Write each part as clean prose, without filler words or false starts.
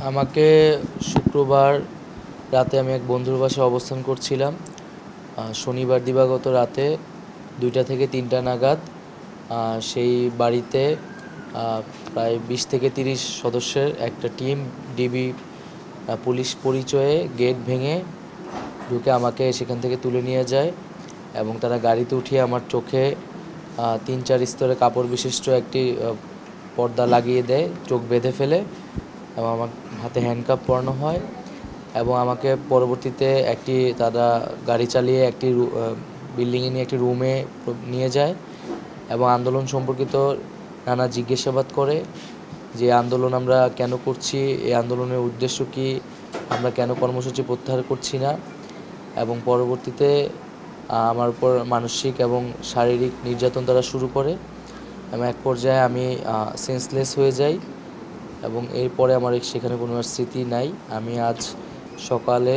আমাকে শুক্রবার রাতে আমি এক বন্ধুর বাসায় অবস্থান করছিলাম। শনিবার দিবাগত রাতে ২টা থেকে ৩টা নাগাদ সেই বাড়িতে প্রায় ২০ থেকে ৩০ সদস্যের একটা টিম ডিবি পুলিশ পরিচয়ে গেট ভেঙে ঢুকে আমাকে সেখান থেকে তুলে নিয়ে যায় এবং তারা গাড়িতে উঠিয়ে আমার চোখে ৩-৪ স্তরে কাপড় বিশিষ্ট একটি পর্দা লাগিয়ে দেয়, চোখ বেঁধে ফেলে এবং আমার হাতে হ্যান্ডকাপ পরানো হয় এবং আমাকে পরবর্তীতে তারা গাড়ি চালিয়ে একটি বিল্ডিংয়ে নিয়ে একটি রুমে নিয়ে যায় এবং আন্দোলন সম্পর্কিত নানা জিজ্ঞাসাবাদ করে যে আন্দোলন আমরা কেন করছি, এই আন্দোলনের উদ্দেশ্য কী, আমরা কেন কর্মসূচি প্রত্যাহার করছি না এবং পরবর্তীতে আমার উপর মানসিক এবং শারীরিক নির্যাতন তারা শুরু করে এবং এক পর্যায়ে আমি সেন্সলেস হয়ে যাই এবং এরপরে আমার সেখানে কোনো স্মৃতি নাই। আমি আজ সকালে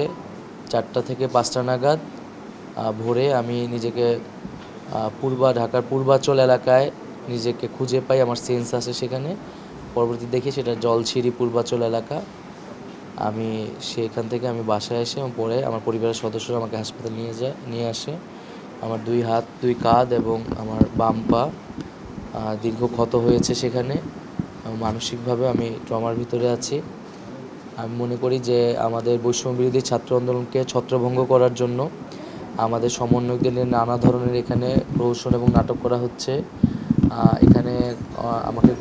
4টা থেকে 5টা নাগাদ ভোরে আমি নিজেকে ঢাকার পূর্বাচল এলাকায় নিজেকে খুঁজে পাই, আমার সেন্স আছে সেখানে। পরবর্তী দেখি সেটা জলছিরি পূর্বাচল এলাকা। আমি সেখান থেকে বাসায় এসে এবং পরে আমার পরিবারের সদস্যরা আমাকে হাসপাতালে নিয়ে আসে। আমার 2 হাত 2 কাঁধ এবং আমার বাম পা দীর্ঘ ক্ষত হয়েছে সেখানে। মানসিকভাবে আমি ট্রমার ভিতরে আছি। আমি মনে করি যে আমাদের বৈষম্য বিরোধী ছাত্র আন্দোলনকে ছত্রভঙ্গ করার জন্য আমাদের সমন্বয়কদের নিয়ে নানা ধরনের এখানে প্রহসন এবং নাটক করা হচ্ছে। এখানে আমাকে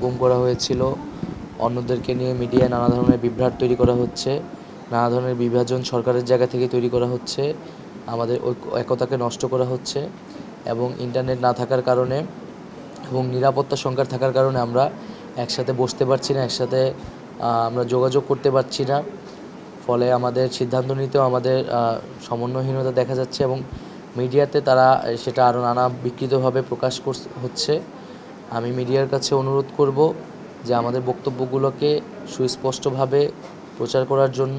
গুম করা হয়েছিল, অন্যদেরকে নিয়ে মিডিয়ায় নানা ধরনের বিভ্রাট তৈরি করা হচ্ছে, নানা ধরনের বিভাজন সরকারের জায়গা থেকে তৈরি করা হচ্ছে, আমাদের একতাকে নষ্ট করা হচ্ছে এবং ইন্টারনেট না থাকার কারণে এবং নিরাপত্তা সংকট থাকার কারণে আমরা একসাথে বসতে পারছি না, একসাথে আমরা যোগাযোগ করতে পারছি না। ফলে আমাদের সিদ্ধান্ত নিতেও আমাদের সমন্বয়হীনতা দেখা যাচ্ছে এবং মিডিয়াতে তারা সেটা আরও নানা বিকৃতভাবে প্রকাশ হচ্ছে। আমি মিডিয়ার কাছে অনুরোধ করব যে আমাদের বক্তব্যগুলোকে সুস্পষ্টভাবে প্রচার করার জন্য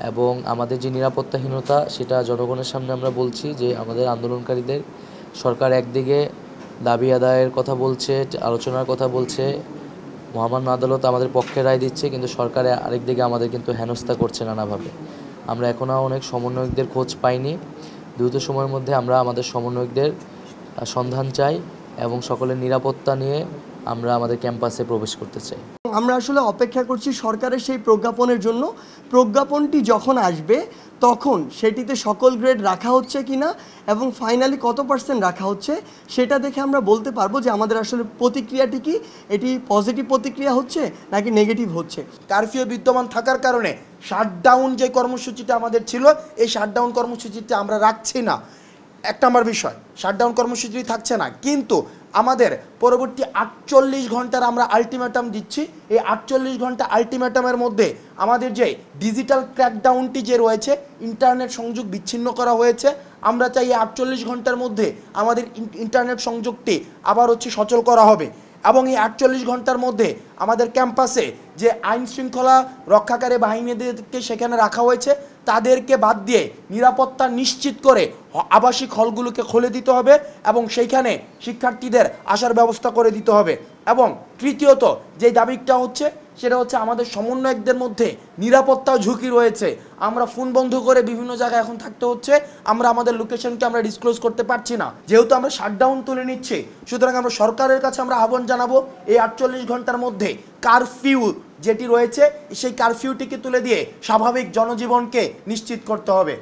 এবং আমাদের যে নিরাপত্তাহীনতা সেটা জনগণের সামনে আমরা বলছি যে আমাদের আন্দোলনকারীদের সরকার একদিকে দাবি আদায়ের কথা বলছে, আলোচনার কথা বলছে, মহামান্য আদালত আমাদের পক্ষে রায় দিচ্ছে, কিন্তু সরকার আরেকদিকে আমাদের কিন্তু হেনস্থা করছে নানাভাবে। আমরা এখনও অনেক সমন্বয়কদের খোঁজ পাইনি। দ্রুত সময়ের মধ্যে আমরা আমাদের সমন্বয়কদের সন্ধান চাই এবং সকলের নিরাপত্তা নিয়ে আমরা আমাদের ক্যাম্পাসে প্রবেশ করতে চাই। আমরা আসলে অপেক্ষা করছি সরকারের সেই প্রজ্ঞাপনের জন্য। প্রজ্ঞাপনটি যখন আসবে তখন সেটিতে সকল গ্রেড রাখা হচ্ছে কিনা এবং ফাইনালি কত % রাখা হচ্ছে সেটা দেখে আমরা বলতে পারবো যে আমাদের আসলে প্রতিক্রিয়াটি কি, এটি পজিটিভ প্রতিক্রিয়া হচ্ছে নাকি নেগেটিভ হচ্ছে। কারফিউ বিদ্যমান থাকার কারণে শাটডাউন যে কর্মসূচিটা আমাদের ছিল, এই শাটডাউন কর্মসূচিটা আমরা রাখছি না। 1 নম্বর বিষয়, শাটডাউন কর্মসূচি থাকছে না, কিন্তু আমাদের পরবর্তী 48 ঘন্টার আমরা আলটিমেটাম দিচ্ছি। এই 48 ঘন্টা আলটিমেটামের মধ্যে আমাদের যে ডিজিটাল ক্র্যাকডাউনটি যে রয়েছে, ইন্টারনেট সংযোগ বিচ্ছিন্ন করা হয়েছে, আমরা চাই এই 48 ঘন্টার মধ্যে আমাদের ইন্টারনেট সংযোগটি আবার সচল করা হবে এবং এই 48 ঘন্টার মধ্যে আমাদের ক্যাম্পাসে যে আইন শৃঙ্খলা রক্ষাকারী বাহিনীদেরকে সেখানে রাখা হয়েছে তাদেরকে বাদ দিয়ে নিরাপত্তা নিশ্চিত করে আবাসিক হলগুলোকে খুলে দিতে হবে এবং সেইখানে শিক্ষার্থীদের আসার ব্যবস্থা করে দিতে হবে। এবং তৃতীয়ত যে দাবিটা সেটা আমাদের সমন্বয়কদের মধ্যে নিরাপত্তা ঝুঁকি রয়েছে। আমরা ফোন বন্ধ করে বিভিন্ন জায়গায় এখন থাকতে হচ্ছে, আমরা আমাদের লোকেশনকে আমরা ডিসক্লোজ করতে পারছি না, যেহেতু আমরা শাটডাউন তুলে নিচ্ছি। সুতরাং আমরা সরকারের কাছে আমরা আহ্বান জানাবো এই 48 ঘন্টার মধ্যে কারফিউ যেটি রয়েছে সেই কারফিউটিকে তুলে দিয়ে স্বাভাবিক জনজীবনকে নিশ্চিত করতে হবে।